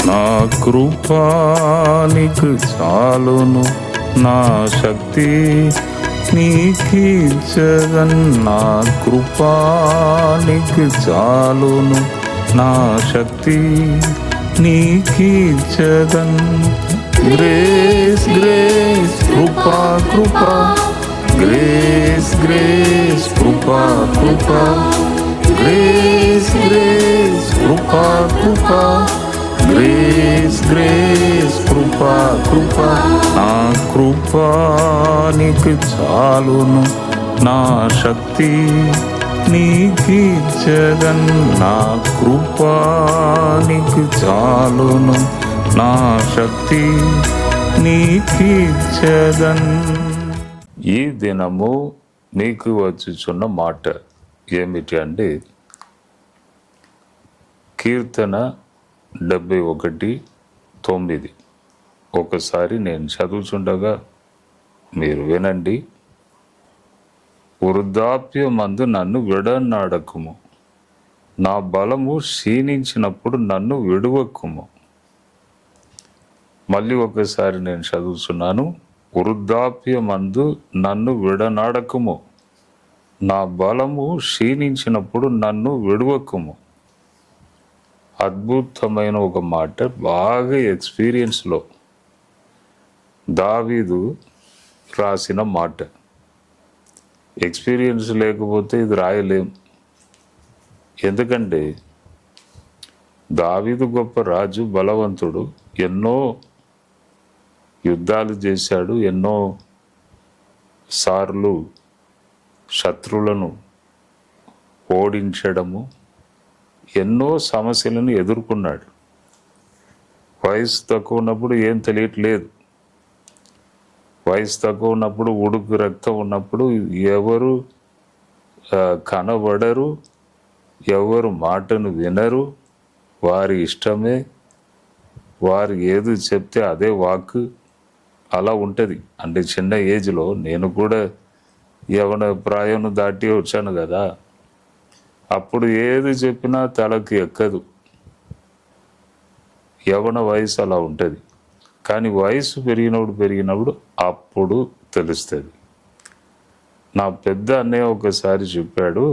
నా కృపా నీకు చాలును, నా శక్తి నీకిచ్చదన్. నా కృపా నీకు చాలును, నా శక్తి నీకిచ్చదన్. గ్రేస్ గ్రేస్ కృపా కృపా, గ్రేస్ గ్రేస్ కృపా కృపా, గ్రేస్ గ్రేస్ కృపా కృపా, గ్రేస్ గ్రేస్ కృపా కృపా. నా కృపా నీకు చాలును, నా శక్తి నీకిచ్చదన్. నా కృపా నీకు చాలును, నా శక్తి నీకిచ్చదన్. ఈ దినము మీకు వచ్చుచున్న మాట ఏమిటి అంటే, కీర్తన 71:9. ఒకసారి నేను చదువుచుండగా మీరు వినండి. వృద్ధాప్యమందు నన్ను విడనాడకుము, నా బలము క్షీణించినప్పుడు నన్ను విడువకుము. మళ్ళీ ఒకసారి నేను చదువుతున్నాను. వృద్ధాప్యమందు నన్ను విడనాడకుము, నా బలము క్షీణించినప్పుడు నన్ను విడువకుము. అద్భుతమైన ఒక మాట, బాగా ఎక్స్పీరియన్స్లో దావీదు రాసిన మాట. ఎక్స్పీరియన్స్ లేకపోతే ఇది రాయలేం. ఎందుకంటే దావీదు గొప్ప రాజు, బలవంతుడు, ఎన్నో యుద్ధాలు చేశాడు, ఎన్నో సార్లు శత్రువులను ఓడించడము, ఎన్నో సమస్యలను ఎదుర్కొన్నాడు. వయసు తక్కువ ఉన్నప్పుడు ఏం తెలియట్లేదు. వయసు తక్కువ ఉన్నప్పుడు, ఉడుకు రక్తం ఉన్నప్పుడు ఎవరు కనబడరు, ఎవరు మాటను వినరు, వారి ఇష్టమే, వారు ఏది చెప్తే అదే వాక్. అలా ఉంటుంది. అంటే చిన్న ఏజ్లో నేను కూడా యవన ప్రాయం దాటి వచ్చాను కదా, అప్పుడు ఏది చెప్పినా తలకి ఎక్కదు. యవన వయసు అలా ఉంటుంది. కానీ వయసు పెరిగినప్పుడు అప్పుడు తెలుస్తుంది. నా పెద్ద అన్నయ్య ఒకసారి చెప్పాడు,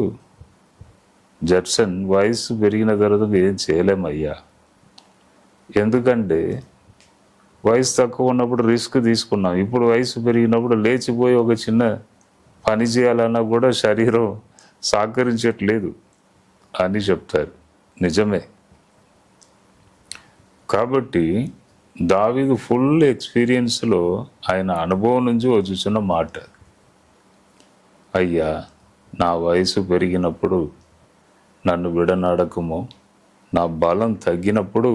జడ్సన్, వయసు పెరిగిన తర్వాత ఏం చేయలేమయ్యా. ఎందుకంటే వయసు తక్కువ ఉన్నప్పుడు రిస్క్ తీసుకున్నాం. ఇప్పుడు వయసు పెరిగినప్పుడు లేచిపోయి ఒక చిన్న పని చేయాలన్నా కూడా శరీరం సహకరించట్లేదు అని చెప్తారు. నిజమే. కాబట్టి దావీదు ఫుల్ ఎక్స్పీరియన్స్లో ఆయన అనుభవం నుంచి వచ్చుచున్న మాట, అయ్యా నా వయసు పెరిగినప్పుడు నన్ను విడనాడకుము, నా బలం తగ్గినప్పుడు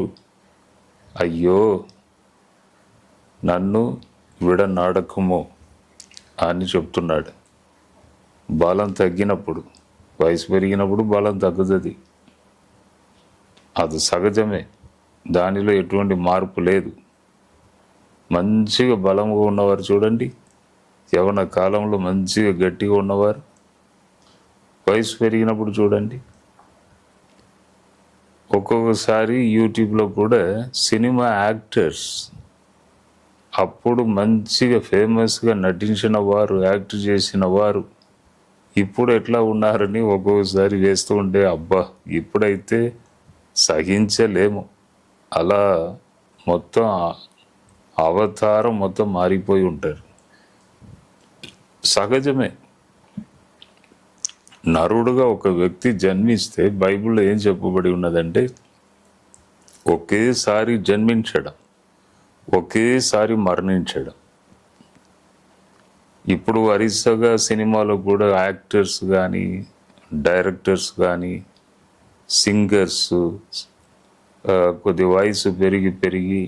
అయ్యో నన్ను విడనాడకుము అని చెప్తున్నాడు. బలం తగ్గినప్పుడు, వయసు పెరిగినప్పుడు బలం తగ్గుతుంది. అది సహజమే, దానిలో ఎటువంటి మార్పు లేదు. మంచిగా బలంగా ఉన్నవారు చూడండి, యవ్వన కాలంలో మంచిగా గట్టిగా ఉన్నవారు, వయసు పెరిగినప్పుడు చూడండి. ఒక్కొక్కసారి యూట్యూబ్లో కూడా సినిమా యాక్టర్స్ అప్పుడు మంచిగా ఫేమస్గా నటించిన వారు, యాక్ట్ చేసిన వారు ఇప్పుడు ఎట్లా ఉన్నారని ఒక్కొక్కసారి వేస్తూ ఉంటే అబ్బా ఇప్పుడైతే సహించలేము. అలా మొత్తం అవతారం మొత్తం మారిపోయి ఉంటారు. సహజమే. నరుడుగా ఒక వ్యక్తి జన్మిస్తే బైబిల్లో ఏం చెప్పబడి ఉన్నదంటే, ఒకేసారి జన్మించడం, ఒకేసారి మరణించడం. ఇప్పుడు వరుసగా సినిమాలో కూడా యాక్టర్స్ కానీ, డైరెక్టర్స్ కానీ, సింగర్స్ కొద్ది వయసు పెరిగి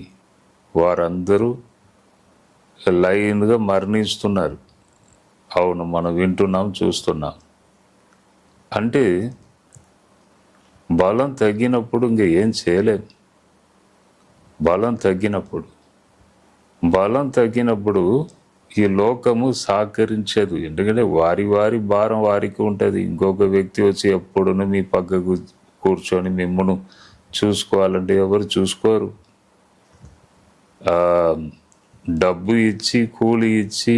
వారందరూ లైన్గా మరణిస్తున్నారు. అవును, మనం వింటున్నాం, చూస్తున్నాం. అంటే బలం తగ్గినప్పుడు ఇంక ఏం చేయలేం. బలం తగ్గినప్పుడు ఈ లోకము సహకరించదు. ఎందుకంటే వారి భారం వారికి ఉంటుంది. ఇంకొక వ్యక్తి వచ్చి ఎప్పుడును మీ పక్కకు కూర్చొని మిమ్మల్ని చూసుకోవాలంటే ఎవరు చూసుకోరు. ఆ, డబ్బు ఇచ్చి కూలి ఇచ్చి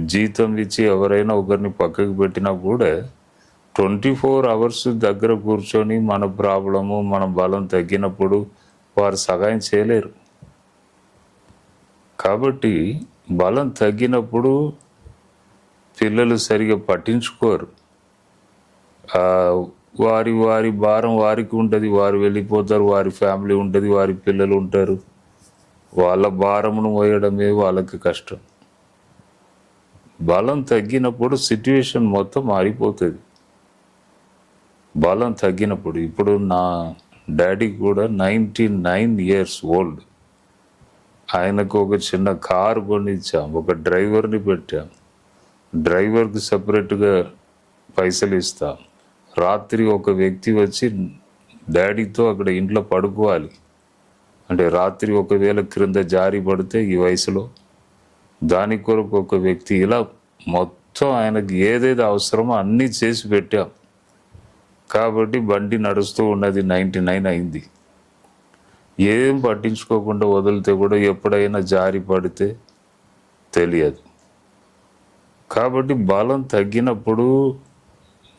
జీతం ఇచ్చి ఎవరైనా ఒకరిని పక్కకు పెట్టినా కూడా 24 hours దగ్గర కూర్చొని మన ప్రాబ్లము మన బలం తగ్గినప్పుడు వారు సహాయం చేయలేరు. కాబట్టి బలం తగ్గినప్పుడు పిల్లలు సరిగా పట్టించుకోరు. ఆ, వారి వారి భారం వారికి ఉంటుంది, వారు వెళ్ళిపోతారు, వారి ఫ్యామిలీ ఉంటుంది, వారి పిల్లలు ఉంటారు. వాళ్ళ భారమును మోయడమే వాళ్ళకి కష్టం. బలం తగ్గినప్పుడు సిట్యుయేషన్ మొత్తం మారిపోతుంది. బలం తగ్గినప్పుడు ఇప్పుడు నా డాడీ కూడా 99 years old. ఆయనకు ఒక చిన్న కారు కొనిచ్చాం, ఒక డ్రైవర్ని పెట్టాం, డ్రైవర్కి సపరేట్గా పైసలు ఇస్తాం. రాత్రి ఒక వ్యక్తి వచ్చి డాడీతో అక్కడ ఇంట్లో పడుకోవాలి అంటే రాత్రి ఒకవేళ క్రింద జారి పడితే ఈ వయసులో దాని కొరకు ఒక వ్యక్తి, ఇలా మొత్తం ఆయనకి ఏదేది అవసరమో అన్నీ చేసి పెట్టాం. కాబట్టి బండి నడుస్తూ ఉన్నది, 99 అయింది. ఏం పట్టించుకోకుండా వదిలితే కూడా ఎప్పుడైనా జారి పడితే తెలియదు. కాబట్టి బలం తగ్గినప్పుడు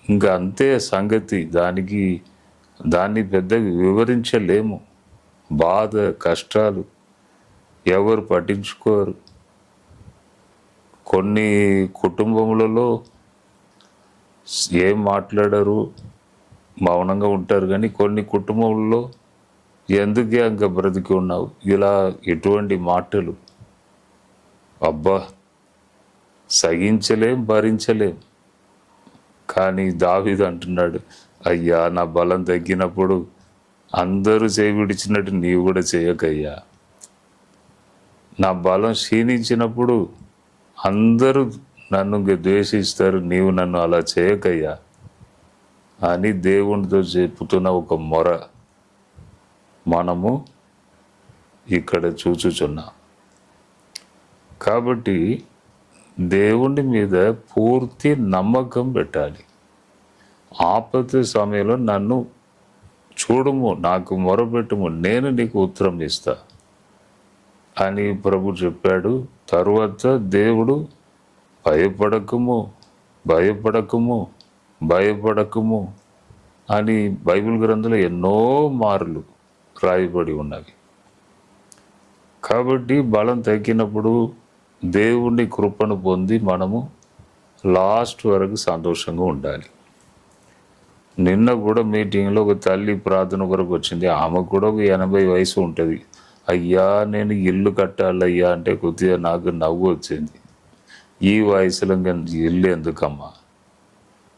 ఇంకా అంతే సంగతి. దాన్ని పెద్దగా వివరించలేము. బాధ కష్టాలు ఎవరు పట్టించుకోరు. కొన్ని కుటుంబములలో ఏం మాట్లాడరు, మౌనంగా ఉంటారు. కానీ కొన్ని కుటుంబంలో ఎందుకే ఇంకా బ్రతికి ఉన్నావు, ఇలా ఎటువంటి మాటలు అబ్బా సహించలేం, భరించలేం. కానీ దావీదు అంటున్నాడు, అయ్యా నా బలం తగ్గినప్పుడు అందరూ చేయి విడిచినట్టు నీవు కూడా చేయకయ్యా. నా బలం క్షీణించినప్పుడు అందరూ నన్ను ద్వేషిస్తారు, నీవు నన్ను అలా చేయకయ్యా అని దేవునితో చెప్పుతున్న ఒక మొర మనము ఇక్కడ చూచుచున్నాం. కాబట్టి దేవుని మీద పూర్తి నమ్మకం పెట్టాలి. ఆపద సమయంలో నన్ను చూడుము, నాకు మొరపెట్టుము, నేను నీకు ఉత్తరం ఇస్తా అని ప్రభు చెప్పాడు. తరువాత దేవుడు భయపడకుము భయపడకుము భయపడకుము అని బైబిల్ గ్రంథంలో ఎన్నో మార్లు రాయబడి ఉన్నవి. కాబట్టి బలం తగ్గినప్పుడు దేవుని కృపను పొంది మనము లాస్ట్ వరకు సంతోషంగా ఉండాలి. నిన్న కూడా మీటింగ్లో ఒక తల్లి ప్రార్థన కొరకు వచ్చింది. ఆమెకు కూడా ఒక 80 వయసు ఉంటుంది. అయ్యా నేను ఇల్లు కట్టాలయ్యా అంటే కొద్దిగా నాకు నవ్వు వచ్చింది. ఈ వయసులో ఇల్లు ఎందుకమ్మా,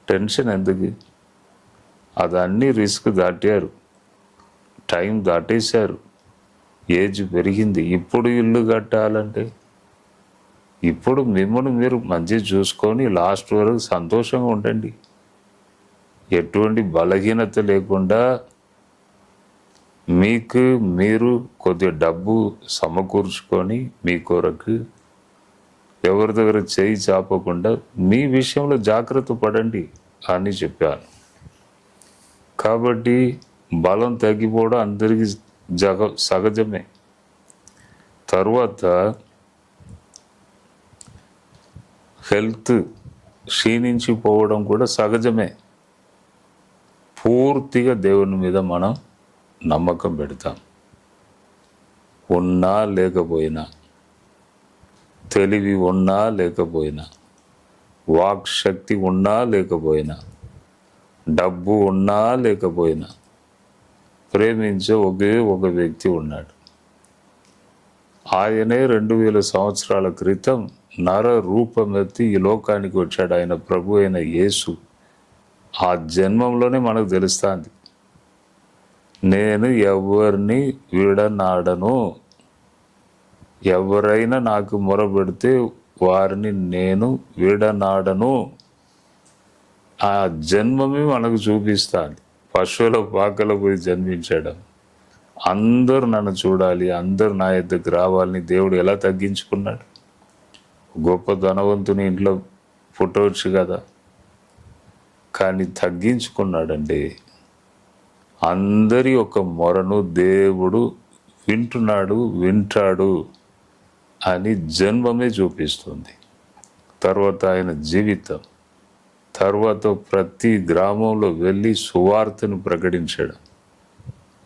టెన్షన్ ఎందుకు? అదన్నీ రిస్క్ దాటారు, టైం దాటేశారు, ఏజ్ పెరిగింది. ఇప్పుడు ఇల్లు కట్టాలంటే ఇప్పుడు మిమ్మల్ని మీరు మంచిగా చూసుకొని లాస్ట్ వరకు సంతోషంగా ఉండండి. ఎటువంటి బలహీనత లేకుండా మీకు మీరు కొద్దిగా డబ్బు సమకూర్చుకొని మీ కొరకు ఎవరి దగ్గర చేయి చాపకుండా మీ విషయంలో జాగ్రత్త పడండి అని చెప్పాను. కాబట్టి బలం తగ్గిపోవడం అందరికీ సహజమే. తర్వాత హెల్త్ క్షీణించిపోవడం కూడా సహజమే. పూర్తిగా దేవుని మీద మనం నమ్మకం పెడతాం. ఉన్నా లేకపోయినా, తెలివి ఉన్నా లేకపోయినా, వాక్ శక్తి ఉన్నా లేకపోయినా, డబ్బు ఉన్నా లేకపోయినా ప్రేమించే ఒకే ఒక వ్యక్తి ఉన్నాడు. ఆయనే 2000 సంవత్సరాల క్రితం నర రూపమెత్తి ఈ లోకానికి వచ్చాడు. ఆయన ప్రభు అయిన యేసు. ఆ జన్మంలోనే మనకు తెలుస్తుంది, నేను ఎవరిని విడనాడను, ఎవరైనా నాకు మొరబెడితే వారిని నేను విడనాడను. ఆ జన్మమే మనకు చూపిస్తాను. పశువుల పాకలో పోయి జన్మించడం, అందరూ నన్ను చూడాలి, అందరూ నా యొద్దకు రావాలని దేవుడు ఎలా తగ్గించుకున్నాడు? గొప్ప ధనవంతుని ఇంట్లో పుట్టవచ్చు కదా, కానీ తగ్గించుకున్నాడండి. అందరి ఒక మొరను దేవుడు వింటున్నాడు, వింటాడు. అని జన్మమే చూపిస్తుంది. తర్వాత ఆయన జీవితం, తర్వాత ప్రతి గ్రామంలో వెళ్ళి సువార్తను ప్రకటించడం,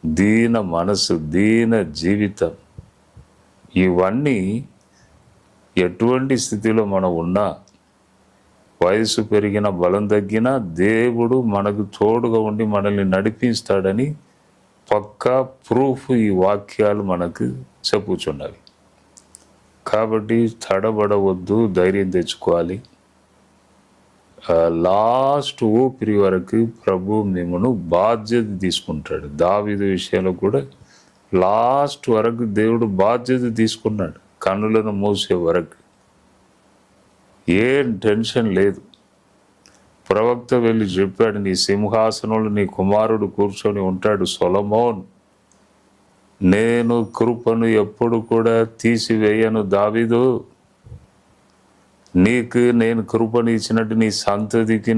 దీన మనసు, దీన జీవితం, ఇవన్నీ ఎటువంటి స్థితిలో మనం ఉన్నా, వయసు పెరిగిన, బలం తగ్గినా దేవుడు మనకు తోడుగా ఉండి మనల్ని నడిపిస్తాడని పక్కా ప్రూఫ్ ఈ వాక్యాలు మనకు చెప్పుచున్నవి. కాబట్టి తడబడవద్దు, ధైర్యం తెచ్చుకోవాలి. లాస్ట్ ఊపిరి వరకు ప్రభు మిమ్మల్ని బాధ్యత తీసుకుంటాడు. దావీదు విషయంలో కూడా లాస్ట్ వరకు దేవుడు బాధ్యత తీసుకున్నాడు. కన్నులను మూసే వరకు ఏం టెన్షన్ లేదు. ప్రవక్త వెళ్ళి చెప్పాడు, నీ సింహాసనంలో నీ కుమారుడు కూర్చొని ఉంటాడు సొలొమోన్, నేను కృపను ఎప్పుడు కూడా తీసివేయను దావీదు, నీకు నేను కృపను ఇచ్చినట్టు నీ సంతతికి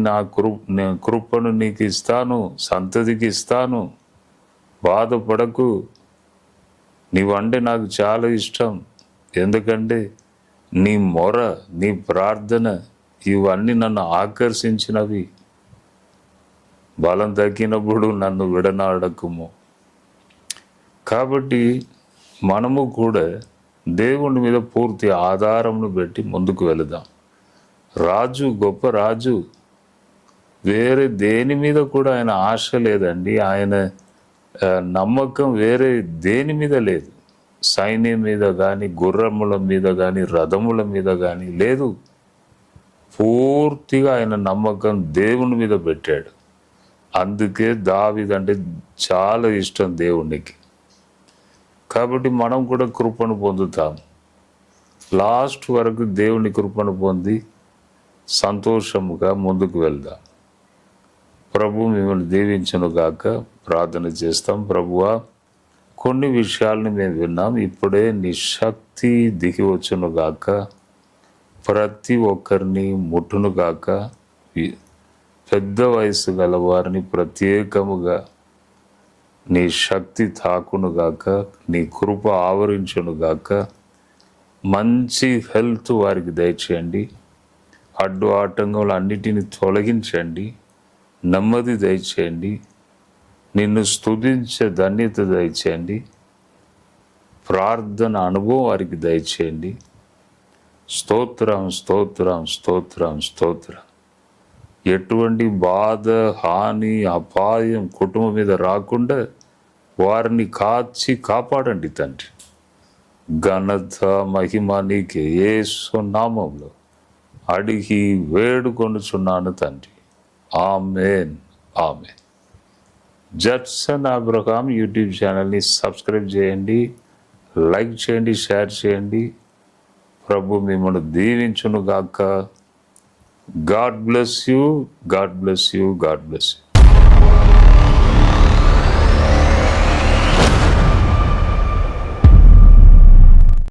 కృపను నీకు ఇస్తాను, సంతతికి ఇస్తాను, బాధపడకు. నీవంటే నాకు చాలా ఇష్టం, ఎందుకంటే నీ మొర, నీ ప్రార్థన, ఇవన్నీ నన్ను ఆకర్షించినవి. బలం తగ్గినప్పుడు నన్ను విడనాడకుము. కాబట్టి మనము కూడా దేవుని మీద పూర్తి ఆధారమును పెట్టి ముందుకు వెళదాం. రాజు, గొప్ప రాజు, వేరే దేని మీద కూడా ఆయన ఆశ లేదండి. ఆయన నమ్మకం వేరే దేని మీద లేదు. సైన్యం మీద కానీ, గుర్రముల మీద కానీ, రథముల మీద కానీ లేదు. పూర్తిగా ఆయన నమ్మకం దేవుని మీద పెట్టాడు. అందుకే దావీదు అంటే చాలా ఇష్టం దేవునికి. కాబట్టి మనం కూడా కృపను పొందుతాం. లాస్ట్ వరకు దేవుని కృపను పొంది సంతోషముగా ముందుకు వెళ్దాం. ప్రభు మిమ్మల్ని దీవించును గాక. ప్రార్థన చేస్తాం. ప్రభువా, కొన్ని విషయాలను మేము విన్నాం, ఇప్పుడే నీ శక్తి దిగి వచ్చును గాక, ప్రతి ఒక్కరిని ముట్టును గాక, పెద్ద వయసు గల వారిని ప్రత్యేకముగా నీ శక్తి తాకును గాక, నీ కృప ఆవరించును గాక, మంచి హెల్త్ వారికి దయచేయండి, అడ్డు ఆటంకములు అన్నిటిని తొలగించండి, నెమ్మది దయచేయండి, నిన్ను స్తుతించే ధన్యత దయచేయండి, ప్రార్థన అనుభవం వారికి దయచేయండి. స్తోత్రం, స్తోత్రం, స్తోత్రం, స్తోత్రం. ఎటువంటి బాధ, హాని, అపాయం కుటుంబం మీద రాకుండా వారిని కాపాడండి తండ్రి. ఘనత, మహిమ నీకే యేసు నామములో అడిగి వేడుకొనుచున్నాను తండ్రి. ఆమేన్, ఆమేన్. జడ్సన్ అబ్రహాం యూట్యూబ్ ఛానల్ని సబ్స్క్రైబ్ చేయండి, లైక్ చేయండి, షేర్ చేయండి. ప్రభు మిమ్మల్ని దీవించును గాక. God bless you, God bless you, God bless you.